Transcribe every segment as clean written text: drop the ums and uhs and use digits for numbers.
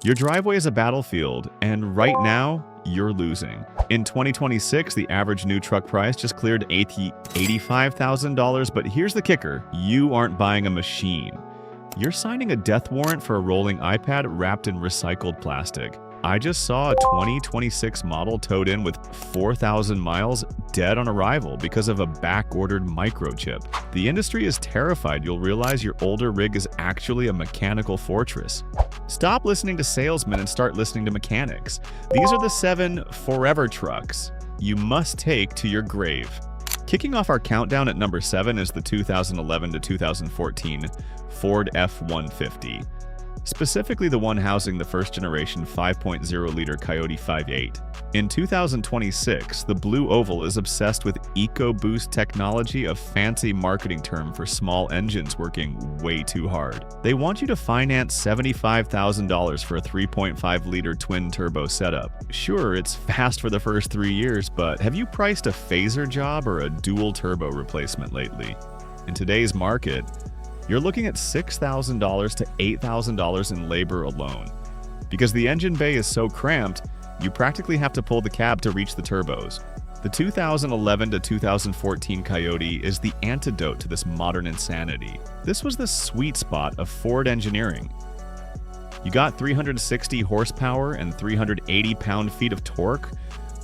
Your driveway is a battlefield, and right now, you're losing. In 2026, the average new truck price just cleared $85,000, but here's the kicker: you aren't buying a machine. You're signing a death warrant for a rolling iPad wrapped in recycled plastic. I just saw a 2026 model towed in with 4,000 miles dead on arrival because of a back-ordered microchip. The industry is terrified you'll realize your older rig is actually a mechanical fortress. Stop listening to salesmen and start listening to mechanics. These are the 7 forever trucks you must take to your grave. Kicking off our countdown at number 7 is the 2011 to 2014 Ford F-150. Specifically the one housing the first-generation 5.0-liter Coyote 5.8. In 2026, the Blue Oval is obsessed with EcoBoost technology, a fancy marketing term for small engines working way too hard. They want you to finance $75,000 for a 3.5-liter twin-turbo setup. Sure, it's fast for the first 3 years, but have you priced a phaser job or a dual-turbo replacement lately? In today's market, you're looking at $6,000 to $8,000 in labor alone. Because the engine bay is so cramped, you practically have to pull the cab to reach the turbos. The 2011 to 2014 Coyote is the antidote to this modern insanity. This was the sweet spot of Ford engineering. You got 360 horsepower and 380 pound-feet of torque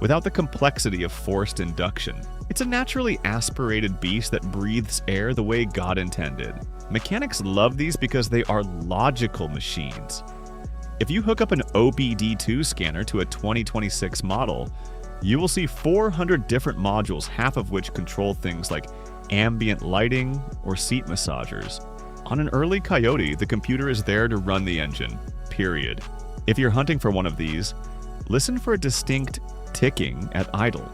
without the complexity of forced induction. It's a naturally aspirated beast that breathes air the way God intended. Mechanics love these because they are logical machines. If you hook up an OBD2 scanner to a 2026 model, you will see 400 different modules, half of which control things like ambient lighting or seat massagers. On an early Coyote, the computer is there to run the engine, period. If you're hunting for one of these, listen for a distinct ticking at idle.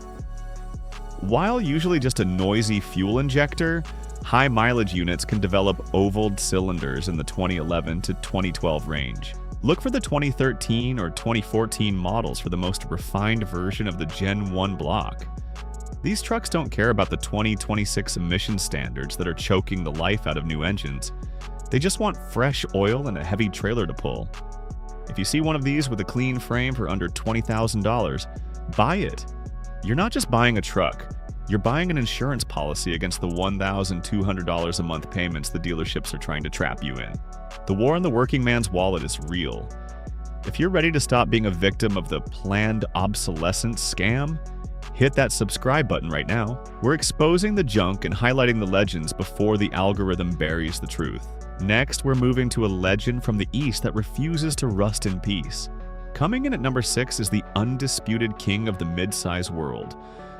While usually just a noisy fuel injector, high mileage units can develop ovaled cylinders in the 2011 to 2012 range. Look for the 2013 or 2014 models for the most refined version of the Gen 1 block. These trucks don't care about the 2026 emission standards that are choking the life out of new engines. They just want fresh oil and a heavy trailer to pull. If you see one of these with a clean frame for under $20,000, buy it. You're not just buying a truck, you're buying an insurance policy against the $1,200 a month payments the dealerships are trying to trap you in. The war on the working man's wallet is real. If you're ready to stop being a victim of the planned obsolescence scam, hit that subscribe button right now. We're exposing the junk and highlighting the legends before the algorithm buries the truth. Next, we're moving to a legend from the East that refuses to rust in peace. Coming in at number 6 is the undisputed king of the mid-size world,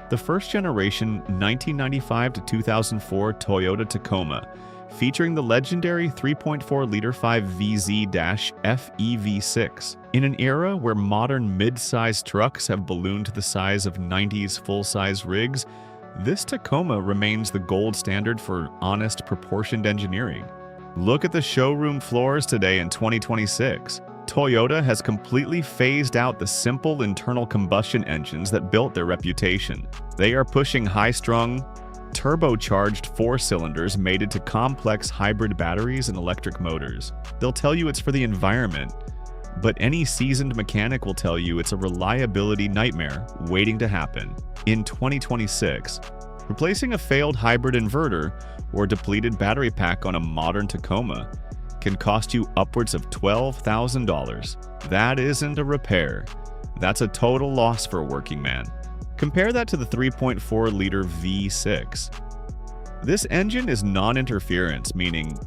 the first-generation 1995 to 2004 Toyota Tacoma, featuring the legendary 3.4-liter 5VZ-FEV6. In an era where modern mid-size trucks have ballooned to the size of 90s full-size rigs, this Tacoma remains the gold standard for honest, proportioned engineering. Look at the showroom floors today in 2026. Toyota has completely phased out the simple internal combustion engines that built their reputation. They are pushing high-strung, turbocharged 4-cylinders mated to complex hybrid batteries and electric motors. They'll tell you it's for the environment, but any seasoned mechanic will tell you it's a reliability nightmare waiting to happen. In 2026, replacing a failed hybrid inverter or depleted battery pack on a modern Tacoma can cost you upwards of $12,000. That isn't a repair. That's a total loss for a working man. Compare that to the 3.4-liter V6. This engine is non-interference, meaning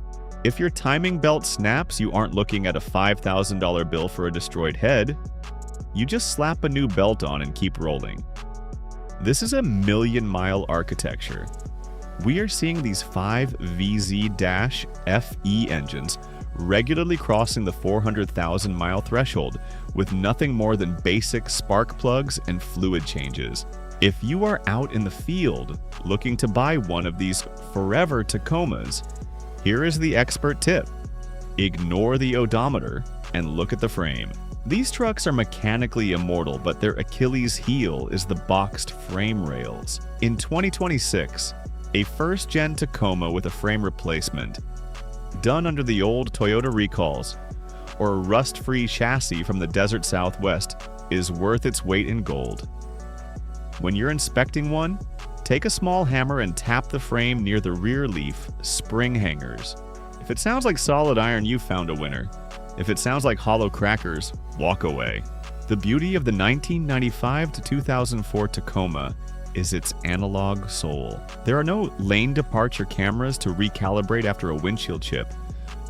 if your timing belt snaps, you aren't looking at a $5,000 bill for a destroyed head. You just slap a new belt on and keep rolling. This is a million-mile architecture. We are seeing these 5VZ-FE engines regularly crossing the 400,000-mile threshold with nothing more than basic spark plugs and fluid changes. If you are out in the field looking to buy one of these forever Tacomas, here is the expert tip. Ignore the odometer and look at the frame. These trucks are mechanically immortal, but their Achilles heel is the boxed frame rails. In 2026, a first-gen Tacoma with a frame replacement, done under the old Toyota recalls, or a rust-free chassis from the desert Southwest is worth its weight in gold. When you're inspecting one, take a small hammer and tap the frame near the rear leaf spring hangers. If it sounds like solid iron, you found a winner. If it sounds like hollow crackers, walk away. The beauty of the 1995 to 2004 Tacoma is its analog soul. There are no lane departure cameras to recalibrate after a windshield chip,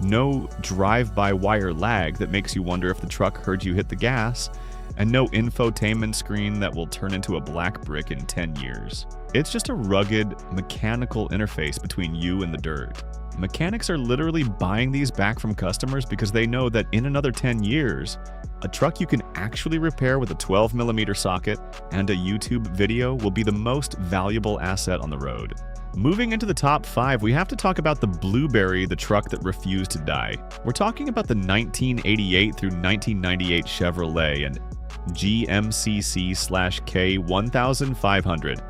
no drive-by-wire lag that makes you wonder if the truck heard you hit the gas, and no infotainment screen that will turn into a black brick in 10 years. It's just a rugged, mechanical interface between you and the dirt. Mechanics are literally buying these back from customers because they know that in another 10 years, a truck you can actually repair with a 12mm socket and a YouTube video will be the most valuable asset on the road. Moving into the top 5, we have to talk about the Blueberry, the truck that refused to die. We're talking about the 1988 through 1998 Chevrolet and GMCC/K 1500,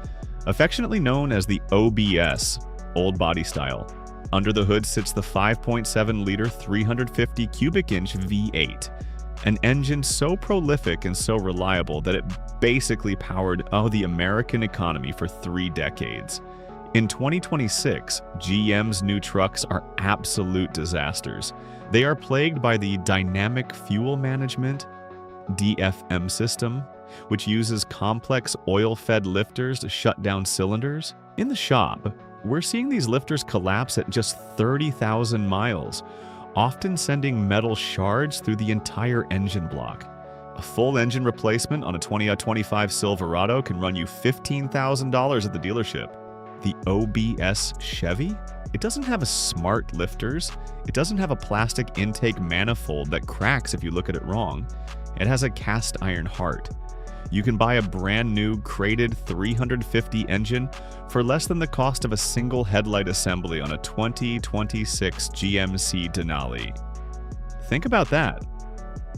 affectionately known as the OBS, old body style. Under the hood sits the 5.7-liter 350 cubic inch V8, an engine so prolific and so reliable that it basically powered the American economy for 3 decades. In 2026, GM's new trucks are absolute disasters. They are plagued by the Dynamic Fuel Management DFM system, which uses complex oil-fed lifters to shut down cylinders. In the shop, we're seeing these lifters collapse at just 30,000 miles, often sending metal shards through the entire engine block. A full engine replacement on a 2025 Silverado can run you $15,000 at the dealership. The OBS Chevy? It doesn't have a smart lifters. It doesn't have a plastic intake manifold that cracks if you look at it wrong. It has a cast iron heart. You can buy a brand new crated 350 engine for less than the cost of a single headlight assembly on a 2026 GMC Denali. Think about that.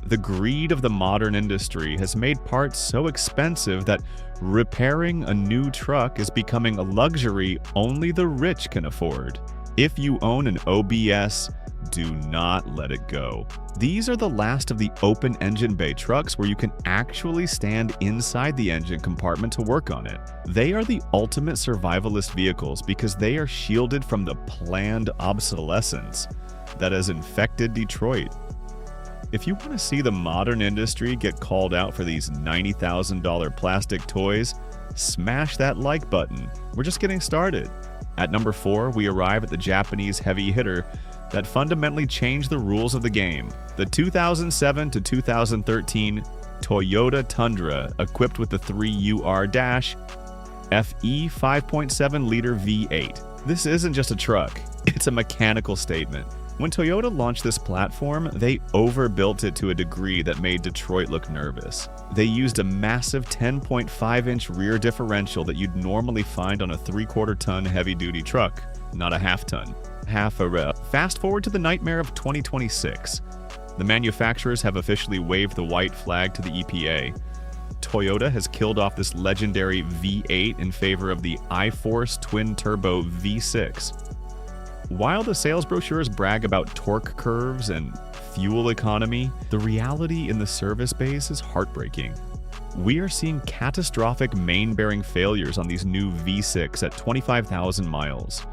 The greed of the modern industry has made parts so expensive that repairing a new truck is becoming a luxury only the rich can afford. If you own an OBS, do not let it go. These are the last of the open engine bay trucks where you can actually stand inside the engine compartment to work on it. They are the ultimate survivalist vehicles because they are shielded from the planned obsolescence that has infected Detroit. If you want to see the modern industry get called out for these $90,000 plastic toys, smash that like button. We're just getting started. At number 4, we arrive at the Japanese heavy hitter that fundamentally changed the rules of the game. The 2007 to 2013 Toyota Tundra, equipped with the 3UR-FE 5.7-liter V8. This isn't just a truck, it's a mechanical statement. When Toyota launched this platform, they overbuilt it to a degree that made Detroit look nervous. They used a massive 10.5-inch rear differential that you'd normally find on a 3/4-ton heavy-duty truck, not a half-ton. Fast forward to the nightmare of 2026. The manufacturers have officially waved the white flag to the EPA. Toyota has killed off this legendary V8 in favor of the iForce twin-turbo V6. While the sales brochures brag about torque curves and fuel economy, the reality in the service base is heartbreaking. We are seeing catastrophic main-bearing failures on these new V6 at 25,000 miles.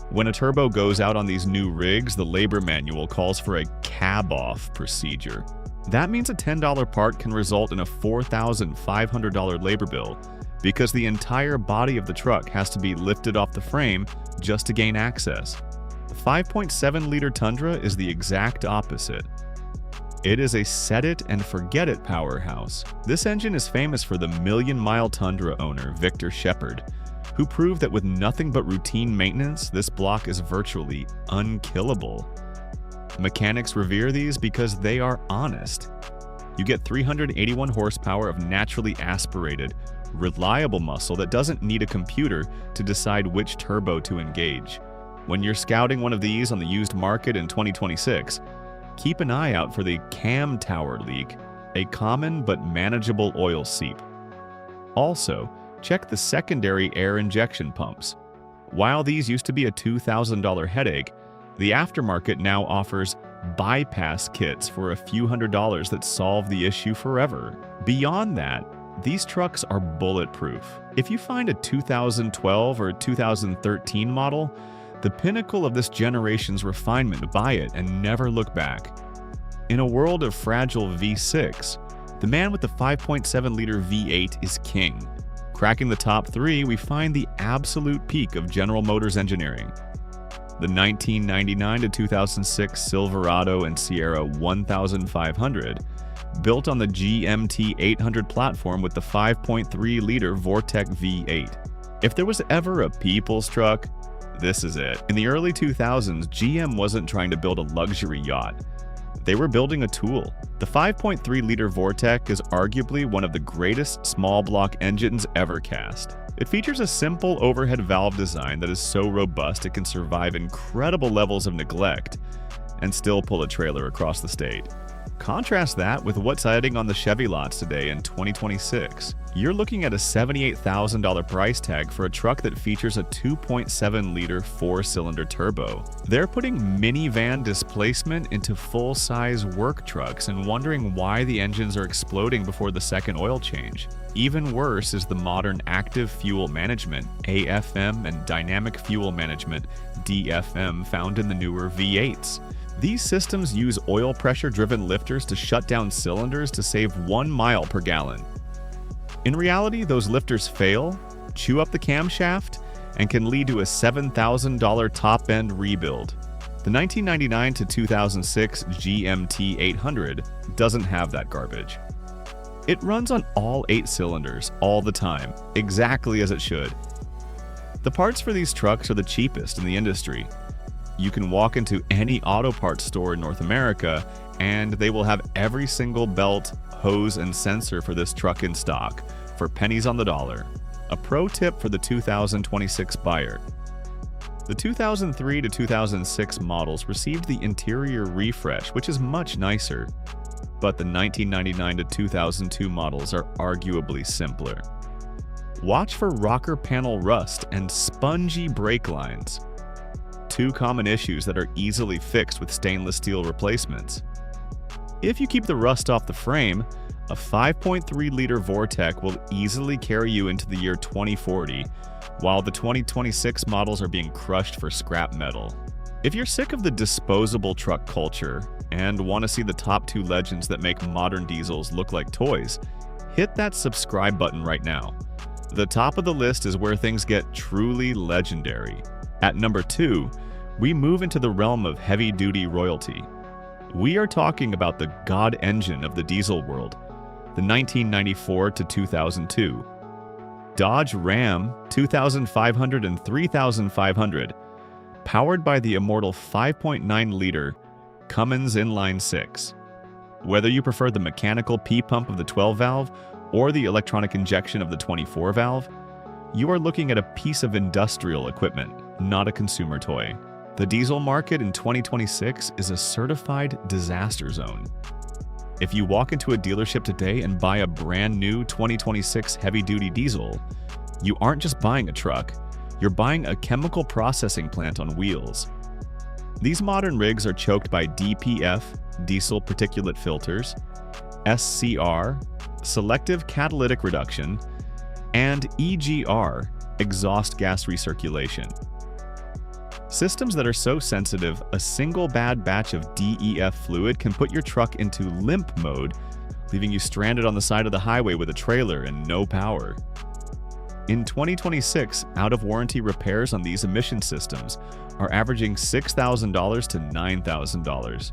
When a turbo goes out on these new rigs, the labor manual calls for a cab-off procedure. That means a $10 part can result in a $4,500 labor bill because the entire body of the truck has to be lifted off the frame just to gain access. The 5.7-liter Tundra is the exact opposite. It is a set-it-and-forget-it powerhouse. This engine is famous for the million-mile Tundra owner, Victor Shepard, who proved that with nothing but routine maintenance, this block is virtually unkillable. Mechanics revere these because they are honest. You get 381 horsepower of naturally aspirated, reliable muscle that doesn't need a computer to decide which turbo to engage. When you're scouting one of these on the used market in 2026, keep an eye out for the cam tower leak, a common but manageable oil seep. Also, check the secondary air injection pumps. While these used to be a $2,000 headache, The aftermarket now offers bypass kits for a few $100s that solve the issue forever. Beyond that, these trucks are bulletproof. If you find a 2012 or 2013 model, the pinnacle of this generation's refinement, buy it and never look back. In a world of fragile V6, the man with the 5.7-liter V8 is king. Cracking the top three, we find the absolute peak of General Motors engineering. The 1999 to 2006 Silverado and Sierra 1500, built on the GMT800 platform with the 5.3-liter Vortec V8. If there was ever a people's truck, this is it. In the early 2000s, GM wasn't trying to build a luxury yacht. They were building a tool. The 5.3-liter Vortec is arguably one of the greatest small block engines ever cast. It features a simple overhead valve design that is so robust it can survive incredible levels of neglect and still pull a trailer across the state. Contrast that with what's sighting on the Chevy lots today in 2026. You're looking at a $78,000 price tag for a truck that features a 2.7-liter 4-cylinder turbo. They're putting minivan displacement into full-size work trucks and wondering why the engines are exploding before the second oil change. Even worse is the modern active fuel management, AFM, and dynamic fuel management, DFM, found in the newer V8s. These systems use oil pressure-driven lifters to shut down cylinders to save 1 mile per gallon. In reality, those lifters fail, chew up the camshaft, and can lead to a $7,000 top-end rebuild. The 1999 to 2006 GMT800 doesn't have that garbage. It runs on all 8 cylinders all the time, exactly as it should. The parts for these trucks are the cheapest in the industry. You can walk into any auto parts store in North America, and they will have every single belt, hose, and sensor for this truck in stock, for pennies on the dollar. A pro tip for the 2026 buyer. The 2003 to 2006 models received the interior refresh, which is much nicer, but the 1999 to 2002 models are arguably simpler. Watch for rocker panel rust and spongy brake lines. 2 common issues that are easily fixed with stainless steel replacements. If you keep the rust off the frame, a 5.3-liter Vortec will easily carry you into the year 2040, while the 2026 models are being crushed for scrap metal. If you're sick of the disposable truck culture and want to see the top 2 legends that make modern diesels look like toys, hit that subscribe button right now. The top of the list is where things get truly legendary. At number 2, we move into the realm of heavy-duty royalty. We are talking about the god engine of the diesel world, the 1994 to 2002 Dodge Ram 2500 and 3500, powered by the immortal 5.9-liter Cummins inline 6. Whether you prefer the mechanical P-pump of the 12-valve or the electronic injection of the 24-valve, you are looking at a piece of industrial equipment, not a consumer toy. The diesel market in 2026 is a certified disaster zone. If you walk into a dealership today and buy a brand new 2026 heavy-duty diesel, you aren't just buying a truck, you're buying a chemical processing plant on wheels. These modern rigs are choked by DPF, diesel particulate filters, SCR, selective catalytic reduction, and EGR, exhaust gas recirculation. Systems that are so sensitive, a single bad batch of DEF fluid can put your truck into limp mode, leaving you stranded on the side of the highway with a trailer and no power. In 2026, out-of-warranty repairs on these emission systems are averaging $6,000 to $9,000.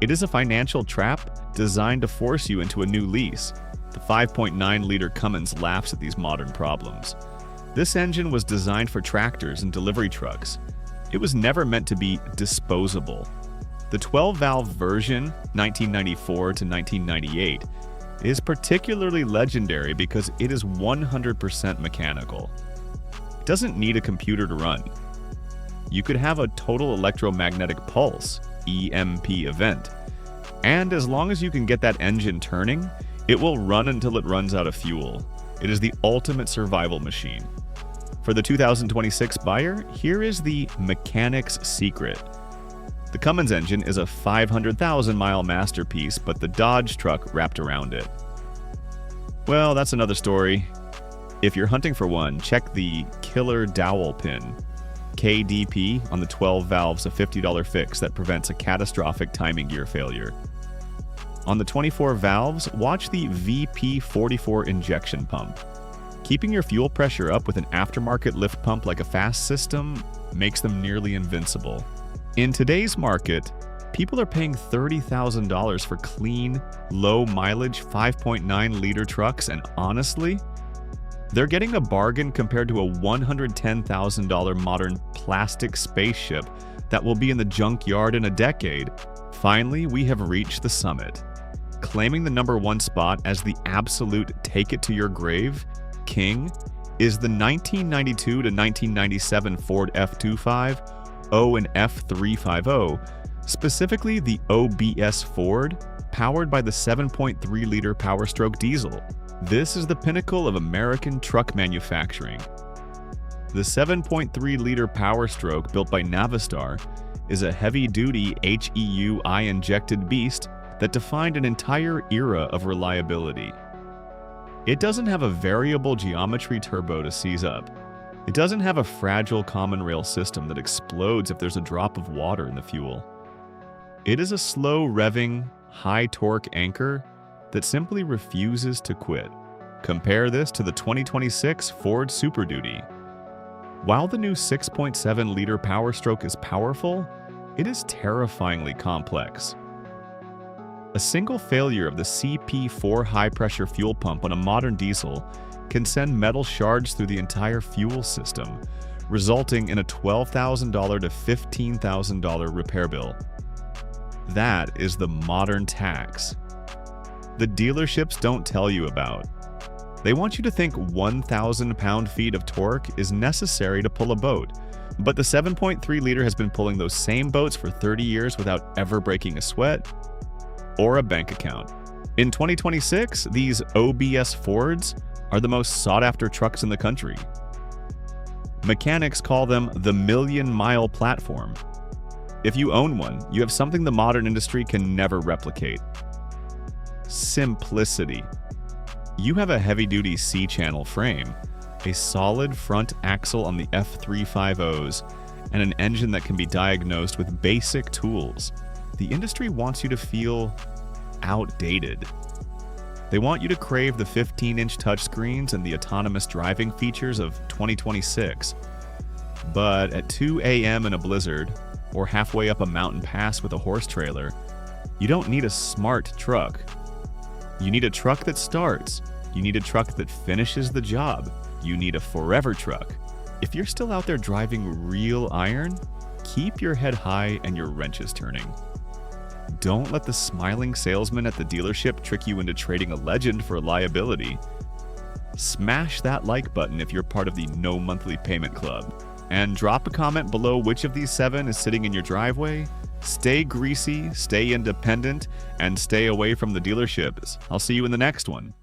It is a financial trap designed to force you into a new lease. The 5.9-liter Cummins laughs at these modern problems. This engine was designed for tractors and delivery trucks. It was never meant to be disposable. The 12-valve version, 1994 to 1998, is particularly legendary because it is 100% mechanical. It doesn't need a computer to run. You could have a total electromagnetic pulse, EMP event, and as long as you can get that engine turning, it will run until it runs out of fuel. It is the ultimate survival machine. For the 2026 buyer, here is the mechanic's secret. The Cummins engine is a 500,000-mile masterpiece, but the Dodge truck wrapped around it. Well, that's another story. If you're hunting for one, check the Killer Dowel Pin, KDP, on the 12 valves, a $50 fix that prevents a catastrophic timing gear failure. On the 24 valves, watch the VP44 injection pump. Keeping your fuel pressure up with an aftermarket lift pump like a fast system makes them nearly invincible. In today's market, people are paying $30,000 for clean, low-mileage 5.9-liter trucks, and honestly, they're getting a bargain compared to a $110,000 modern plastic spaceship that will be in the junkyard in a decade. Finally, we have reached the summit. Claiming the #1 spot as the absolute take-it-to-your-grave king is the 1992 to 1997 Ford F-25, and F-350, specifically the OBS Ford, powered by the 7.3-liter Powerstroke diesel. This is the pinnacle of American truck manufacturing. The 7.3-liter Powerstroke, built by Navistar, is a heavy-duty HEUI-injected beast that defined an entire era of reliability. It doesn't have a variable geometry turbo to seize up. It doesn't have a fragile common rail system that explodes if there's a drop of water in the fuel. It is a slow-revving, high-torque anchor that simply refuses to quit. Compare this to the 2026 Ford Super Duty. While the new 6.7-liter Powerstroke is powerful, it is terrifyingly complex. A single failure of the CP4 high-pressure fuel pump on a modern diesel can send metal shards through the entire fuel system, resulting in a $12,000 to $15,000 repair bill. That is the modern tax the dealerships don't tell you about. They want you to think 1,000 pound-feet of torque is necessary to pull a boat, but the 7.3-liter has been pulling those same boats for 30 years without ever breaking a sweat or a bank account. In 2026, these OBS Fords are the most sought-after trucks in the country. Mechanics call them the million-mile platform. If you own one, you have something the modern industry can never replicate. Simplicity. You have a heavy-duty C-channel frame, a solid front axle on the F350s, and an engine that can be diagnosed with basic tools. The industry wants you to feel outdated. They want you to crave the 15-inch touchscreens and the autonomous driving features of 2026. But at 2 a.m. in a blizzard, or halfway up a mountain pass with a horse trailer, you don't need a smart truck. You need a truck that starts. You need a truck that finishes the job. You need a forever truck. If you're still out there driving real iron, keep your head high and your wrenches turning. Don't let the smiling salesman at the dealership trick you into trading a legend for reliability. Smash that like button if you're part of the No Monthly Payment Club. And drop a comment below which of these 7 is sitting in your driveway. Stay greasy, stay independent, and stay away from the dealerships. I'll see you in the next one.